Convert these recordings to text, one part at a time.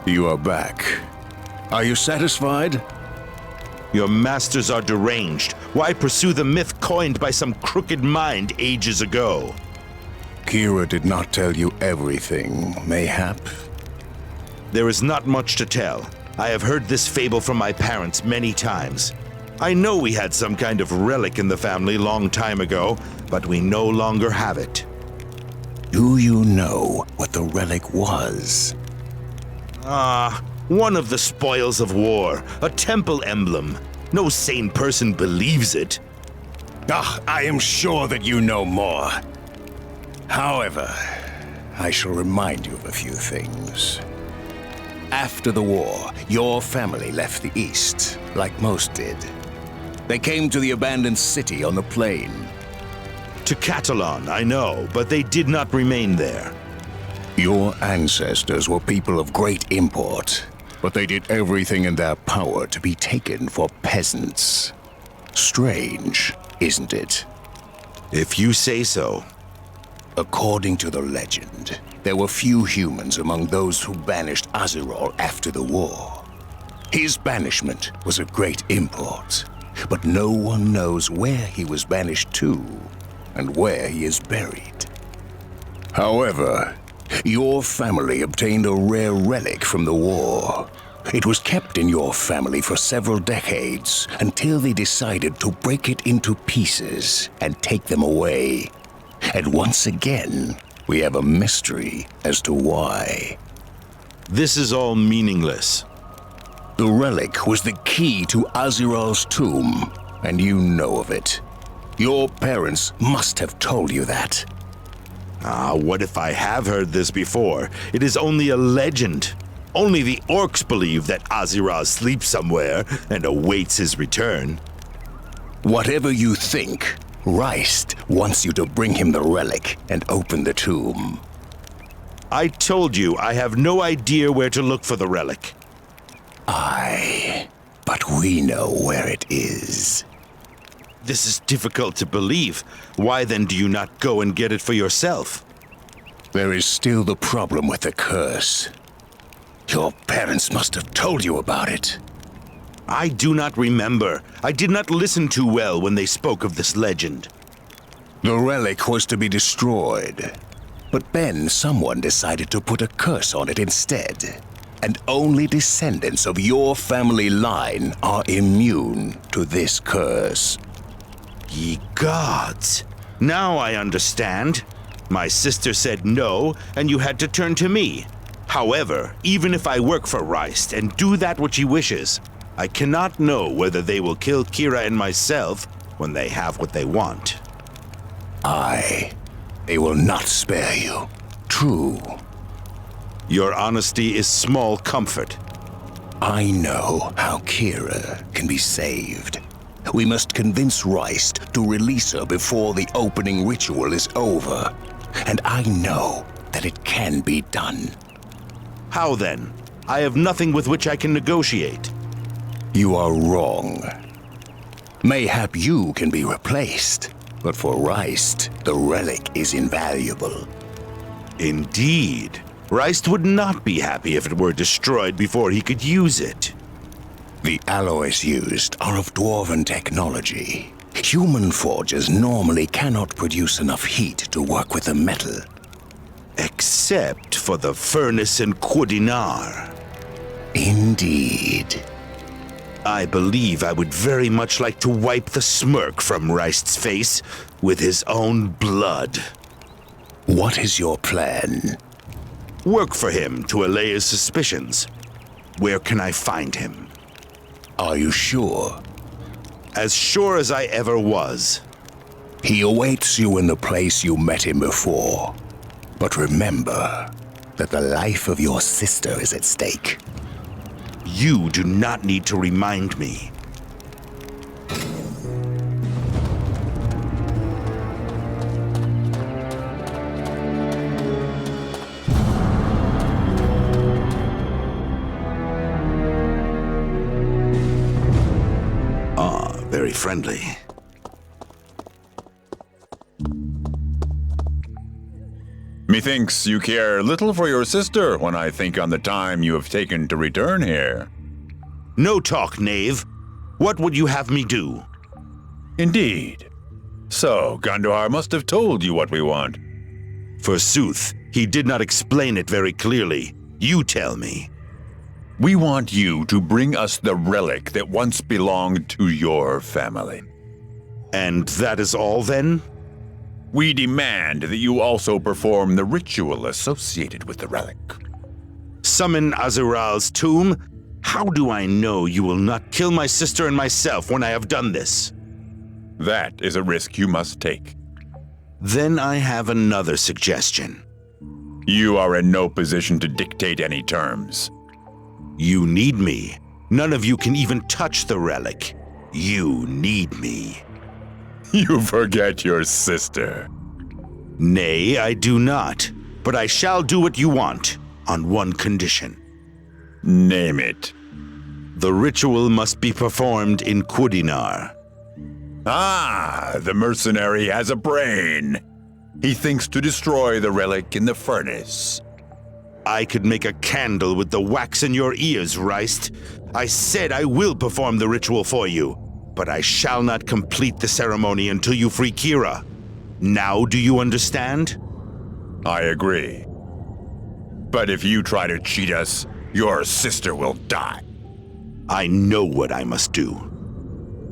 You are back. Are you satisfied? Your masters are deranged. Why pursue the myth coined by some crooked mind ages ago? Kira did not tell you everything, mayhap? There is not much to tell. I have heard this fable from my parents many times. I know we had some kind of relic in the family long time ago, but we no longer have it. Do you know what the relic was? One of the spoils of war, a temple emblem. No sane person believes it. I am sure that you know more. However, I shall remind you of a few things. After the war, your family left the East, like most did. They came to the abandoned city on the plain. To Catalan, I know, but they did not remain there. Your ancestors were people of great import, but they did everything in their power to be taken for peasants. Strange, isn't it? If you say so. According to the legend, there were few humans among those who banished Azirol after the war. His banishment was of great import, but no one knows where he was banished to and where he is buried. However, your family obtained a rare relic from the war. It was kept in your family for several decades until they decided to break it into pieces and take them away. And once again, we have a mystery as to why. This is all meaningless. The relic was the key to Aziral's tomb, and you know of it. Your parents must have told you that. What if I have heard this before? It is only a legend. Only the orcs believe that Aziraz sleeps somewhere and awaits his return. Whatever you think, Reist wants you to bring him the relic and open the tomb. I told you I have no idea where to look for the relic. But we know where it is. This is difficult to believe. Why then do you not go and get it for yourself? There is still the problem with the curse. Your parents must have told you about it. I do not remember. I did not listen too well when they spoke of this legend. The relic was to be destroyed. But then someone decided to put a curse on it instead. And only descendants of your family line are immune to this curse. Ye gods! Now I understand. My sister said no, and you had to turn to me. However, even if I work for Reist and do that which he wishes, I cannot know whether they will kill Kira and myself when they have what they want. They will not spare you. True. Your honesty is small comfort. I know how Kira can be saved. We must convince Reist to release her before the opening ritual is over. And I know that it can be done. How then? I have nothing with which I can negotiate. You are wrong. Mayhap you can be replaced, but for Reist, the relic is invaluable. Indeed. Reist would not be happy if it were destroyed before he could use it. The alloys used are of dwarven technology. Human forges normally cannot produce enough heat to work with the metal. Except for the furnace in Qudinar. Indeed. I believe I would very much like to wipe the smirk from Reist's face with his own blood. What is your plan? Work for him to allay his suspicions. Where can I find him? Are you sure? As sure as I ever was. He awaits you in the place you met him before. But remember that the life of your sister is at stake. You do not need to remind me. Very friendly. Methinks you care little for your sister when I think on the time you have taken to return here. No talk, knave. What would you have me do? Indeed. So, Gandohar must have told you what we want. Forsooth, he did not explain it very clearly. You tell me. We want you to bring us the relic that once belonged to your family. And that is all, then? We demand that you also perform the ritual associated with the relic. Summon Azural's tomb? How do I know you will not kill my sister and myself when I have done this? That is a risk you must take. Then I have another suggestion. You are in no position to dictate any terms. You need me. None of you can even touch the relic. You need me. You forget your sister. Nay, I do not. But I shall do what you want, on one condition. Name it. The ritual must be performed in Kudinar. Ah, the mercenary has a brain. He thinks to destroy the relic in the furnace. I could make a candle with the wax in your ears, Reist. I said I will perform the ritual for you, but I shall not complete the ceremony until you free Kira. Now do you understand? I agree. But if you try to cheat us, your sister will die. I know what I must do.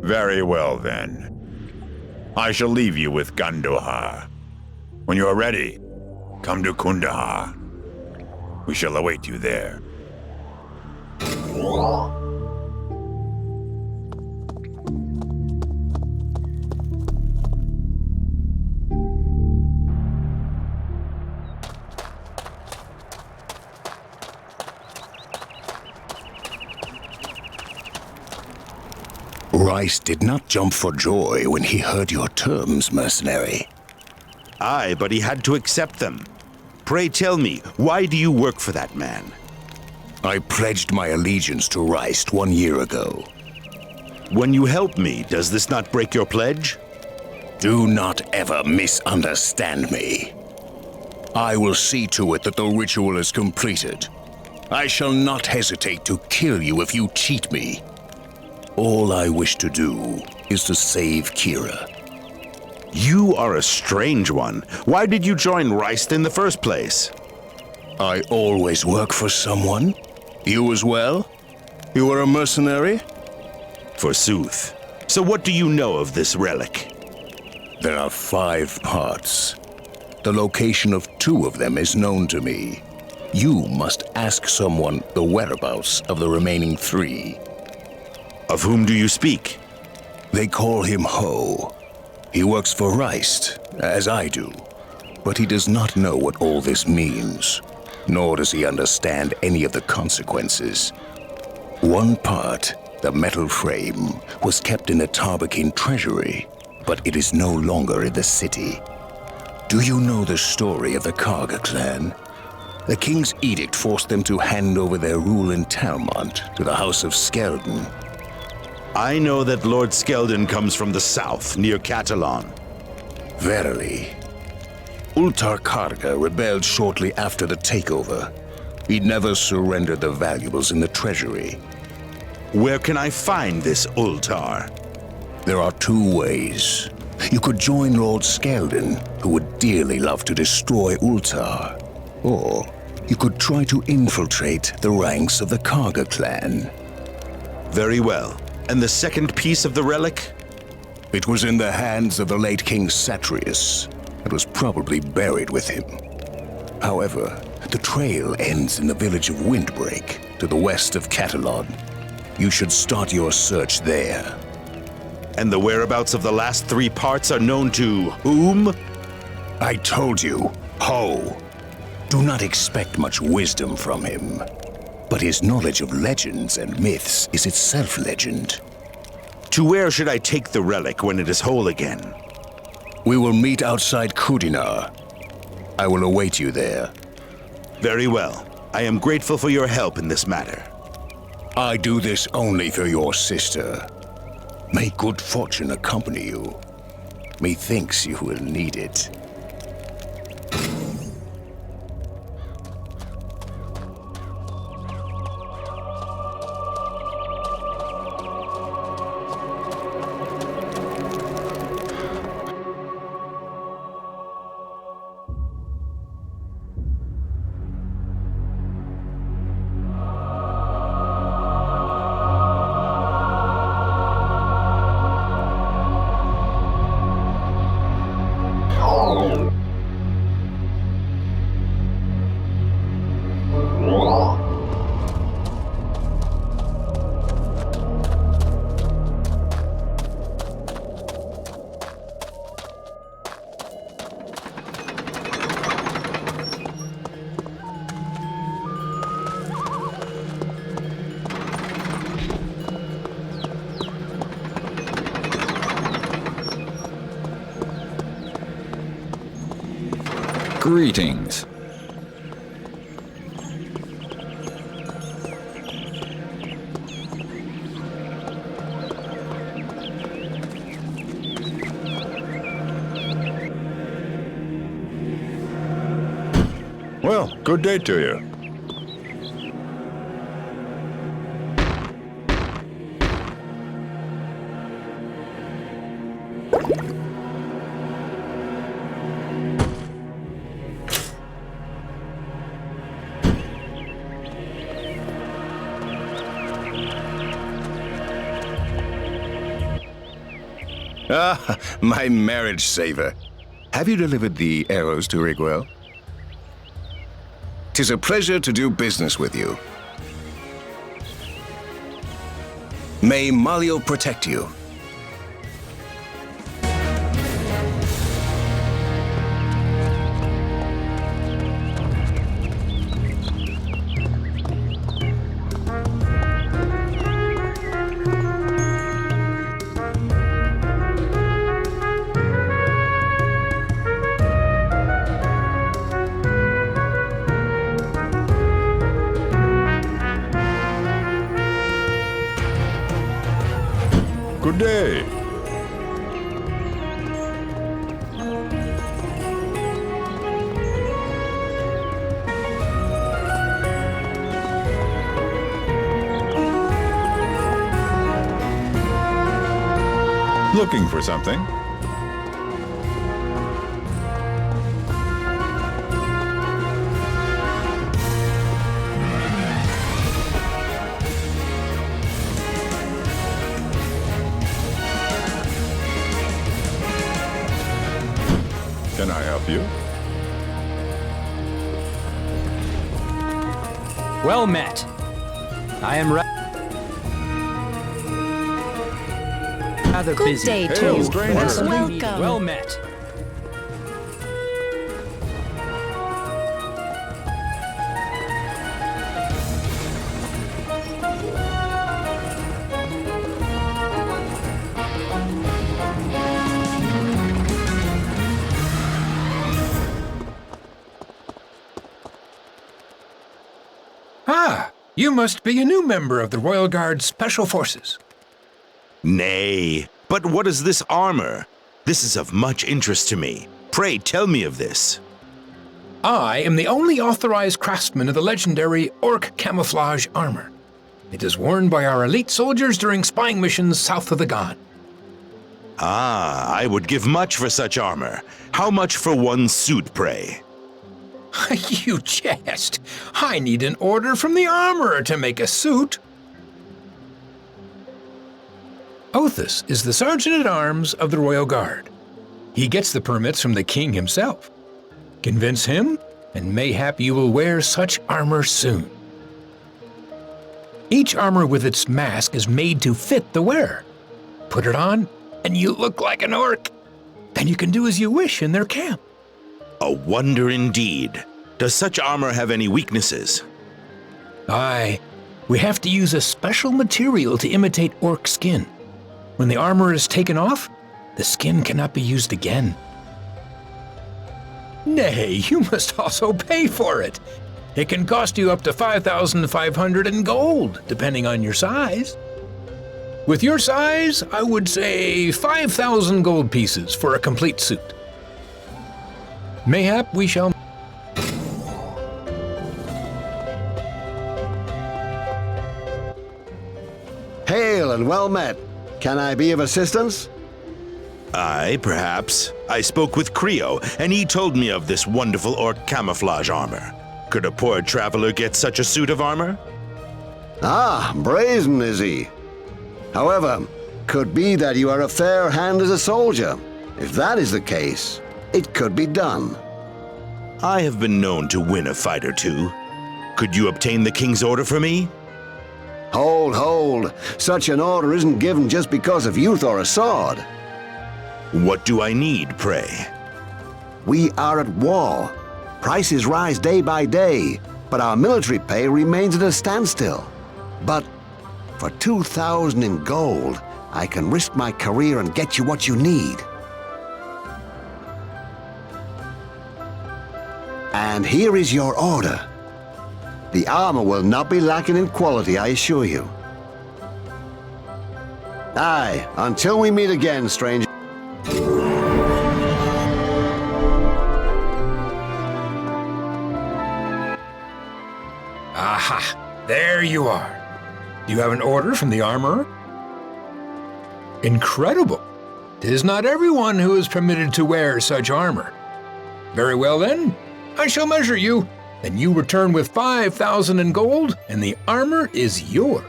Very well, then. I shall leave you with Gandohar. When you are ready, come to Kundahar. We shall await you there. Rice did not jump for joy when he heard your terms, mercenary. Aye, but he had to accept them. Pray tell me, why do you work for that man? I pledged my allegiance to Rice 1 year ago. When you help me, does this not break your pledge? Do not ever misunderstand me. I will see to it that the ritual is completed. I shall not hesitate to kill you if you cheat me. All I wish to do is to save Kira. You are a strange one. Why did you join Reist in the first place? I always work for someone. You as well? You are a mercenary? Forsooth. So what do you know of this relic? There are 5 parts. The location of 2 of them is known to me. You must ask someone the whereabouts of the remaining 3. Of whom do you speak? They call him Ho. He works for Reist, as I do. But he does not know what all this means, nor does he understand any of the consequences. One part, the metal frame, was kept in the Tarbakin treasury, but it is no longer in the city. Do you know the story of the Karga clan? The king's edict forced them to hand over their rule in Talmont to the House of Skeldon. I know that Lord Skeldon comes from the south, near Catalan. Verily. Ultar Karga rebelled shortly after the takeover. He never surrendered the valuables in the treasury. Where can I find this Ultar? There are 2 ways. You could join Lord Skeldon, who would dearly love to destroy Ultar. Or you could try to infiltrate the ranks of the Karga clan. Very well. And the second piece of the relic? It was in the hands of the late King Satrius. It was probably buried with him. However, the trail ends in the village of Windbreak, to the west of Catalan. You should start your search there. And the whereabouts of the last 3 parts are known to whom? I told you, Ho. Do not expect much wisdom from him. But his knowledge of legends and myths is itself legend. To where should I take the relic when it is whole again? We will meet outside Kudinar. I will await you there. Very well. I am grateful for your help in this matter. I do this only for your sister. May good fortune accompany you. Methinks you will need it. Greetings. Well, good day to you. Ah, my marriage saver. Have you delivered the arrows to Rigwell? 'Tis a pleasure to do business with you. May Malio protect you. Good day. Looking for something? Can I help you? Well met. I am rather Good busy. day to Hail, you. stranger. Welcome. Well met. Ah, you must be a new member of the Royal Guard Special Forces. Nay, but what is this armor? This is of much interest to me. Pray tell me of this. I am the only authorized craftsman of the legendary Orc camouflage armor. It is worn by our elite soldiers during spying missions south of the Ghan. Ah, I would give much for such armor. How much for one suit, pray? You jest. I need an order from the armorer to make a suit. Othis is the Sergeant-at-Arms of the Royal Guard. He gets the permits from the king himself. Convince him, and mayhap you will wear such armor soon. Each armor with its mask is made to fit the wearer. Put it on, and you look like an orc. Then you can do as you wish in their camp. A wonder indeed. Does such armor have any weaknesses? Aye, we have to use a special material to imitate orc skin. When the armor is taken off, the skin cannot be used again. Nay, you must also pay for it. It can cost you up to 5,500 in gold, depending on your size. With your size, I would say 5,000 gold pieces for a complete suit. Mayhap we shall... Hail and well met. Can I be of assistance? Aye, perhaps. I spoke with Creo, and he told me of this wonderful orc camouflage armor. Could a poor traveler get such a suit of armor? Ah, brazen is he. However, could be that you are a fair hand as a soldier. If that is the case, it could be done. I have been known to win a fight or two. Could you obtain the king's order for me? Hold. Such an order isn't given just because of youth or a sword. What do I need, pray? We are at war. Prices rise day by day, but our military pay remains at a standstill. But for 2,000 in gold, I can risk my career and get you what you need. And here is your order. The armor will not be lacking in quality, I assure you. Aye, until we meet again, stranger. Aha! There you are. Do you have an order from the armorer? Incredible! 'Tis not everyone who is permitted to wear such armor. Very well then, I shall measure you. Then you return with 5,000 in gold, and the armor is yours.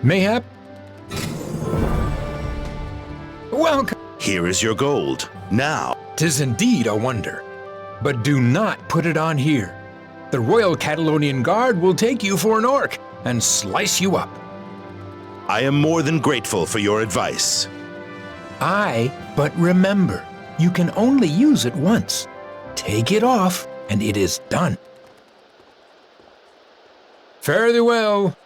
Mayhap? Welcome. Here is your gold. Now. 'Tis indeed a wonder. But do not put it on here. The Royal Catalonian Guard will take you for an orc and slice you up. I am more than grateful for your advice. Aye, but remember, you can only use it once. Take it off, and it is done. Fare thee well.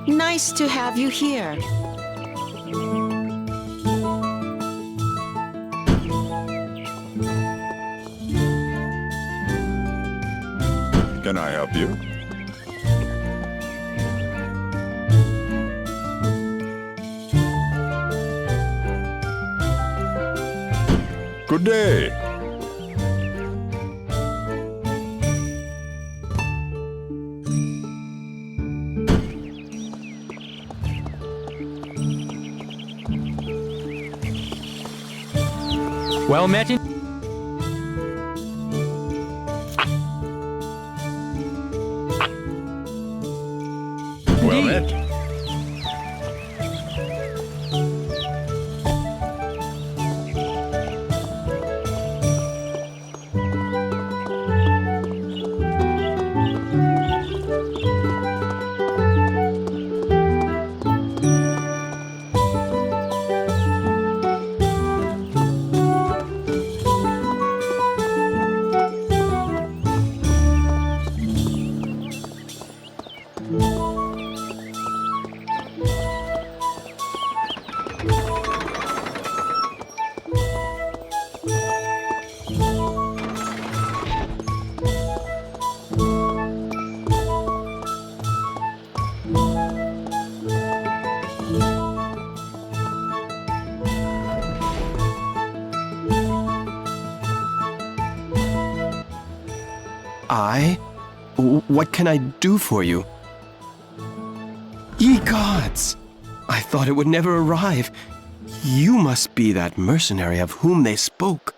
Nice to have you here. Can I help you? Good day. Well met. Well met. I? What can I do for you? Ye gods! I thought it would never arrive. You must be that mercenary of whom they spoke.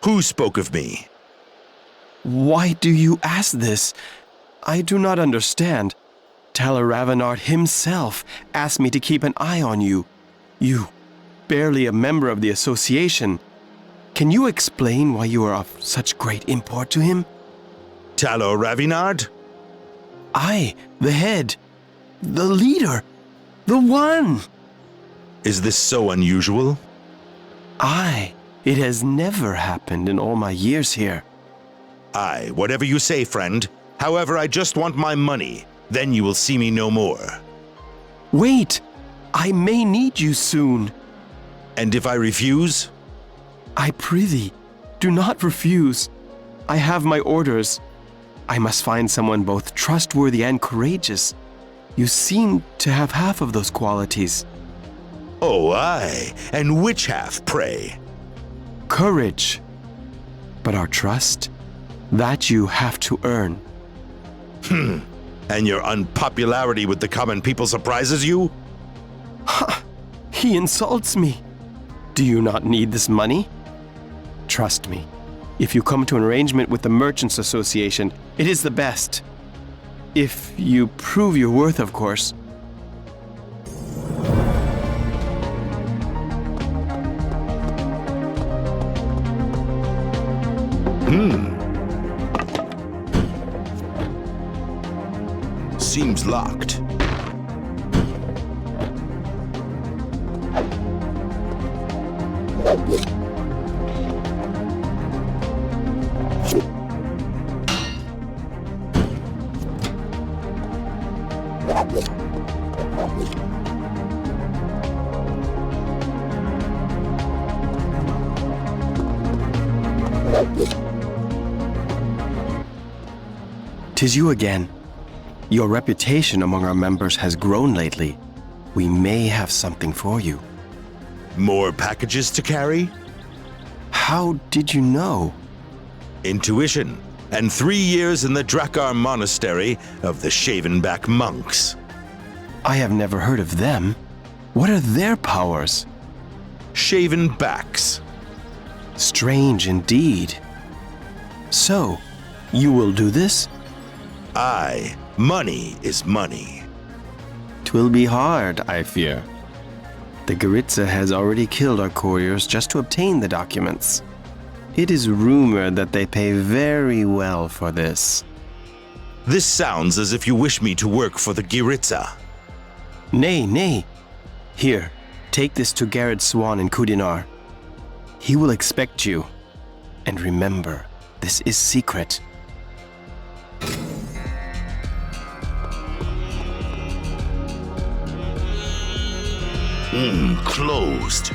Who spoke of me? Why do you ask this? I do not understand. Talar Ravenard himself asked me to keep an eye on you. You, barely a member of the association. Can you explain why you are of such great import to him? Talar Ravenard? I, the head, the leader, the one. Is this so unusual? It has never happened in all my years here. Aye, whatever you say, friend. However, I just want my money. Then you will see me no more. Wait! I may need you soon. And if I refuse? I prithee, do not refuse. I have my orders. I must find someone both trustworthy and courageous. You seem to have half of those qualities. Oh, aye. And which half, pray? Courage. But our trust, that you have to earn. And your unpopularity with the common people surprises you? He insults me. Do you not need this money? Trust me. If you come to an arrangement with the Merchants Association, it is the best. If you prove your worth, of course. Seems locked. Tis you again. Your reputation among our members has grown lately. We may have something for you. More packages to carry? How did you know? Intuition. And 3 years in the Drakkar Monastery of the Shaven-Back Monks. I have never heard of them. What are their powers? Shaven backs. Strange indeed. So, you will do this? Aye, money is money. 'Twill be hard, I fear. The Giritsa has already killed our couriers just to obtain the documents. It is rumored that they pay very well for this. This sounds as if you wish me to work for the Giritsa. Nay, nay. Here, take this to Garrett Swan in Kudinar. He will expect you. And remember, this is secret. Closed.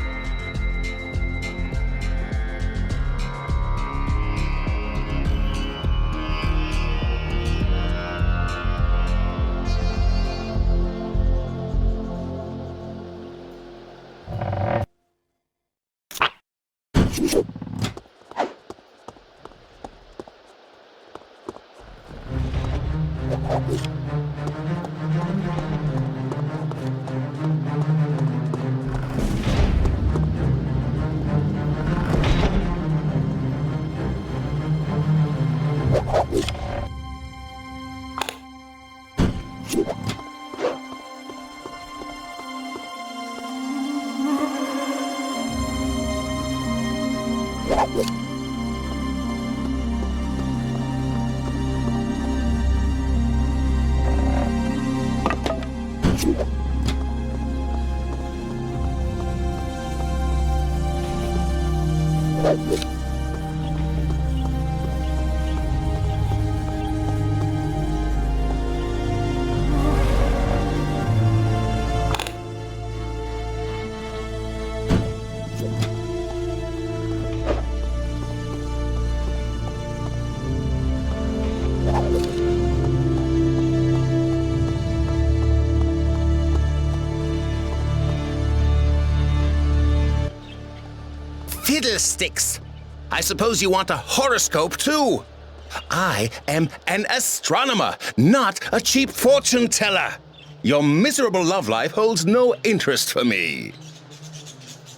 Fiddlesticks! I suppose you want a horoscope, too? I am an astronomer, not a cheap fortune teller. Your miserable love life holds no interest for me.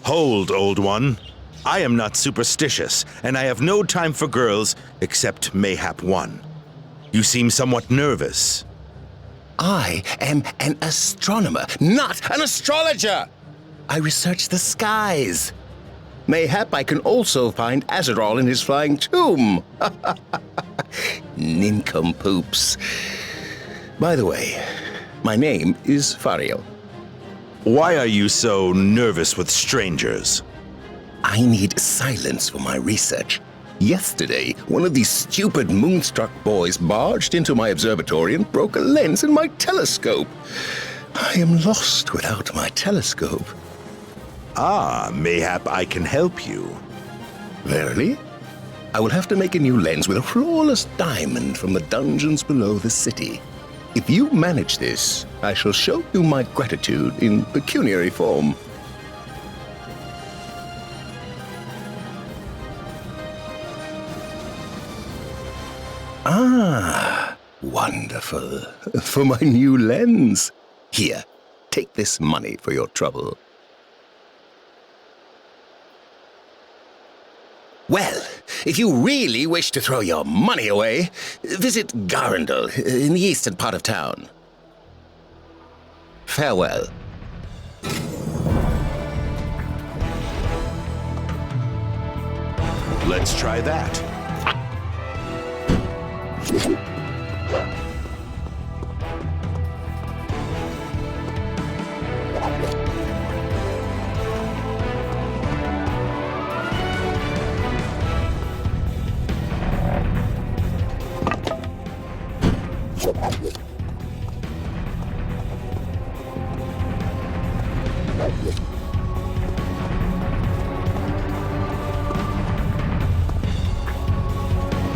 Hold, old one. I am not superstitious, and I have no time for girls except mayhap one. You seem somewhat nervous. I am an astronomer, not an astrologer. I research the skies. Mayhap I can also find Azarol in his flying tomb. Nincompoops. By the way, my name is Fariel. Why are you so nervous with strangers? I need silence for my research. Yesterday, one of these stupid moonstruck boys barged into my observatory and broke a lens in my telescope. I am lost without my telescope. Ah, mayhap I can help you. Verily? I will have to make a new lens with a flawless diamond from the dungeons below the city. If you manage this, I shall show you my gratitude in pecuniary form. Ah, wonderful. For my new lens. Here, take this money for your trouble. Well, if you really wish to throw your money away, visit Garendel in the eastern part of town. Farewell. Let's try that.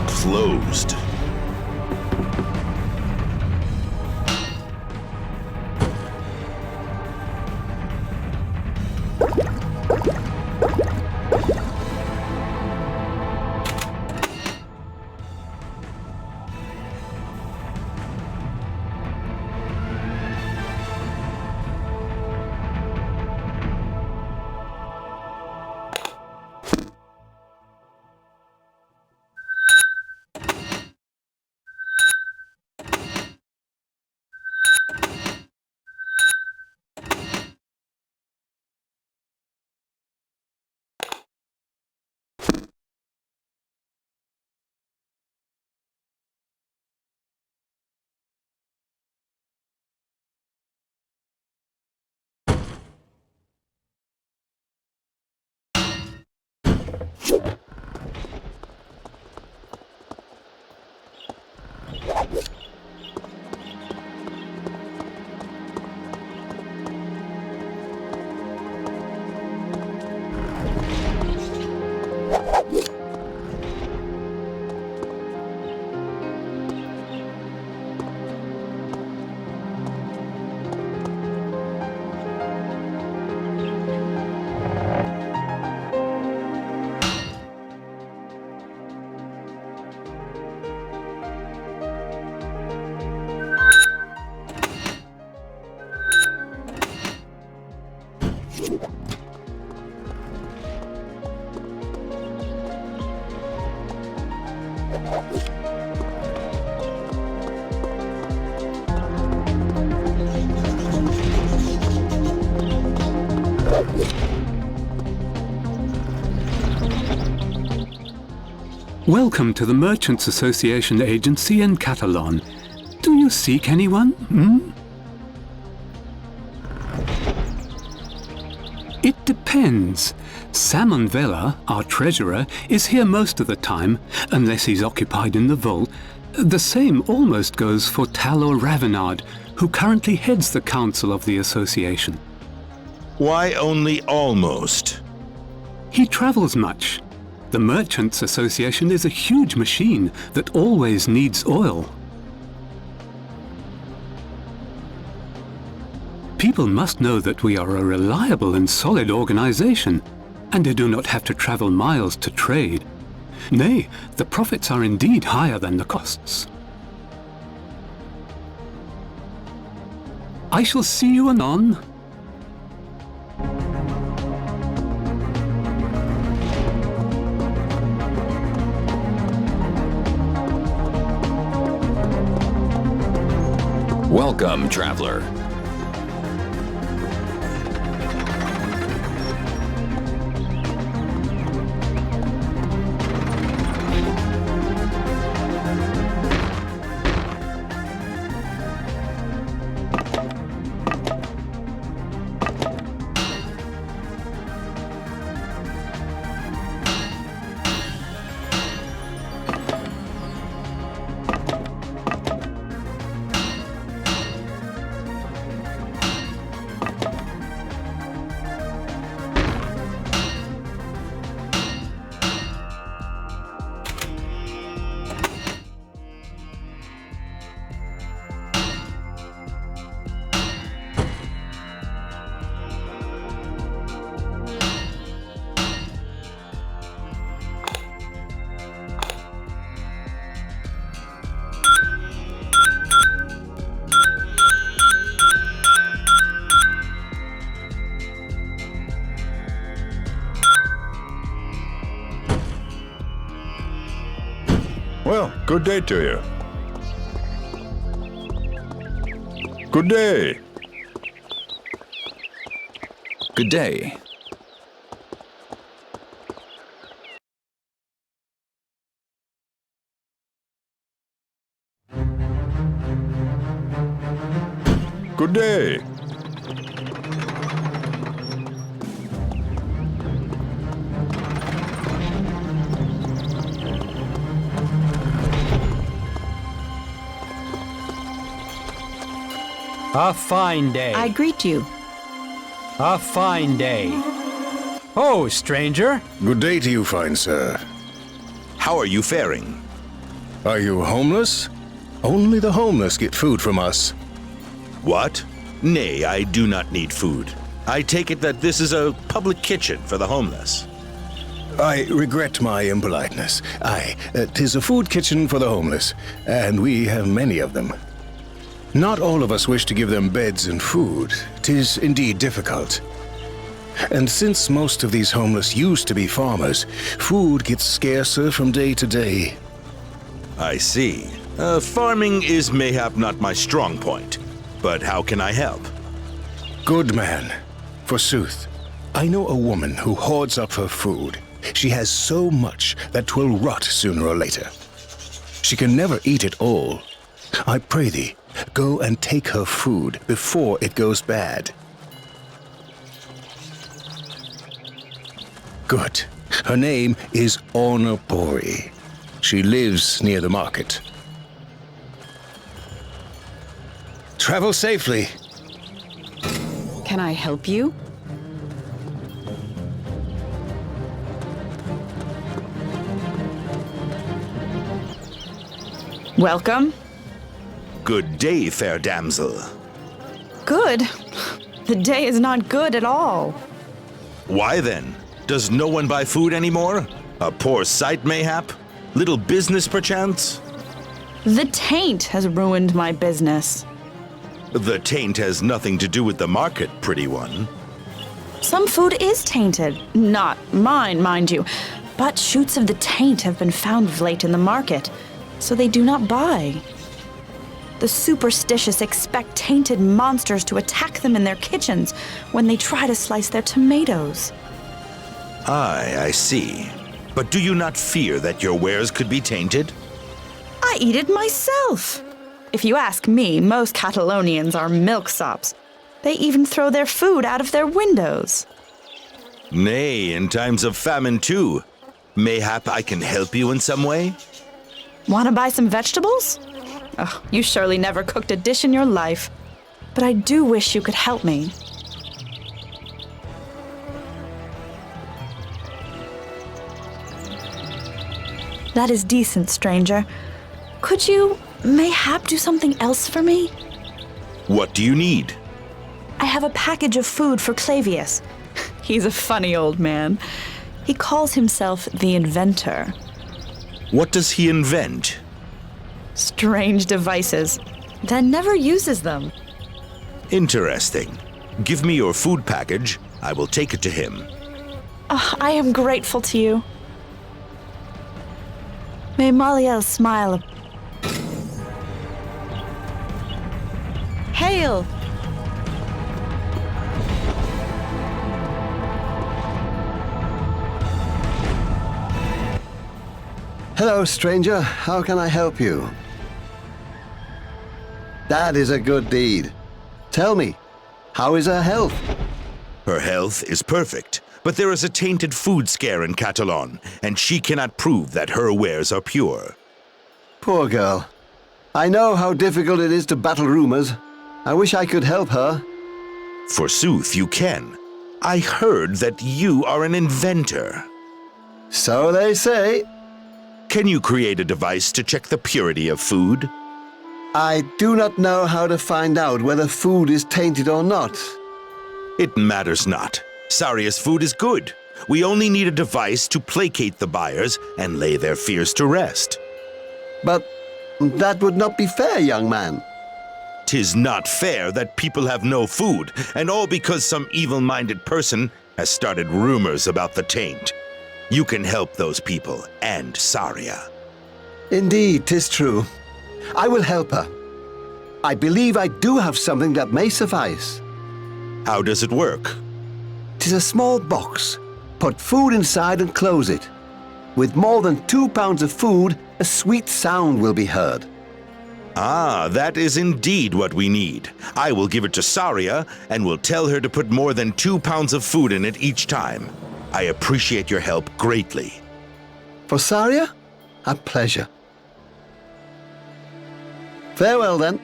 Closed. Welcome to the Merchants Association Agency in Catalan. Do you seek anyone? It depends. Salmon Vela, our treasurer, is here most of the time, unless he's occupied in the vault. The same almost goes for Talor Ravenard, who currently heads the council of the association. Why only almost? He travels much. The Merchants Association is a huge machine that always needs oil. People must know that we are a reliable and solid organization, and they do not have to travel miles to trade. Nay, the profits are indeed higher than the costs. I shall see you anon. Welcome, traveler. Well, good day to you. Good day. Good day. Good day. A fine day. I greet you. A fine day. Oh, stranger. Good day to you, fine sir. How are you faring? Are you homeless? Only the homeless get food from us. What? Nay, I do not need food. I take it that this is a public kitchen for the homeless. I regret my impoliteness. Aye, 'tis a food kitchen for the homeless, and we have many of them. Not all of us wish to give them beds and food. 'Tis indeed difficult. And since most of these homeless used to be farmers, food gets scarcer from day to day. I see. Farming is mayhap not my strong point, but how can I help? Good man, forsooth. I know a woman who hoards up her food. She has so much that 'twill rot sooner or later. She can never eat it all. I pray thee, go and take her food before it goes bad. Good. Her name is Ornapori. She lives near the market. Travel safely. Can I help you? Welcome. Good day, fair damsel. Good? The day is not good at all. Why then? Does no one buy food anymore? A poor sight, mayhap? Little business, perchance? The taint has ruined my business. The taint has nothing to do with the market, pretty one. Some food is tainted. Not mine, mind you. But shoots of the taint have been found of late in the market, so they do not buy. The superstitious expect tainted monsters to attack them in their kitchens when they try to slice their tomatoes. Aye, I see. But do you not fear that your wares could be tainted? I eat it myself. If you ask me, most Catalonians are milksops. They even throw their food out of their windows. Nay, in times of famine too. Mayhap I can help you in some way? Want to buy some vegetables? Oh, you surely never cooked a dish in your life. But I do wish you could help me. That is decent, stranger. Could you mayhap do something else for me? What do you need? I have a package of food for Clavius. He's a funny old man. He calls himself the Inventor. What does he invent? Strange devices. Then never uses them. Interesting. Give me your food package. I will take it to him. I am grateful to you. May Maliel smile. Hail! Hello, stranger. How can I help you? That is a good deed. Tell me, how is her health? Her health is perfect, but there is a tainted food scare in Catalan, and she cannot prove that her wares are pure. Poor girl. I know how difficult it is to battle rumors. I wish I could help her. Forsooth, you can. I heard that you are an inventor. So they say. Can you create a device to check the purity of food? I do not know how to find out whether food is tainted or not. It matters not. Saria's food is good. We only need a device to placate the buyers and lay their fears to rest. But that would not be fair, young man. 'Tis not fair that people have no food, and all because some evil-minded person has started rumors about the taint. You can help those people and Saria. Indeed, 'tis true. I will help her. I believe I do have something that may suffice. How does it work? 'Tis a small box. Put food inside and close it. With more than 2 pounds of food, a sweet sound will be heard. Ah, that is indeed what we need. I will give it to Saria and will tell her to put more than 2 pounds of food in it each time. I appreciate your help greatly. For Saria? A pleasure. Farewell, then.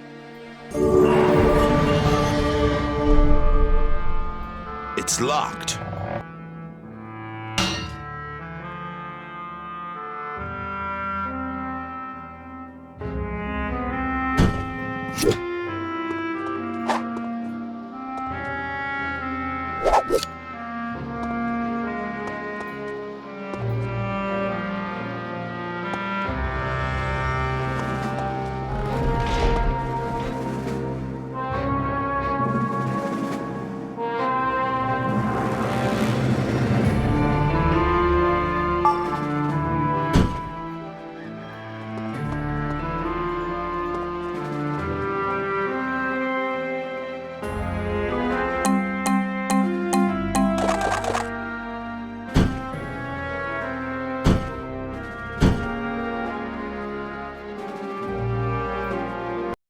It's locked.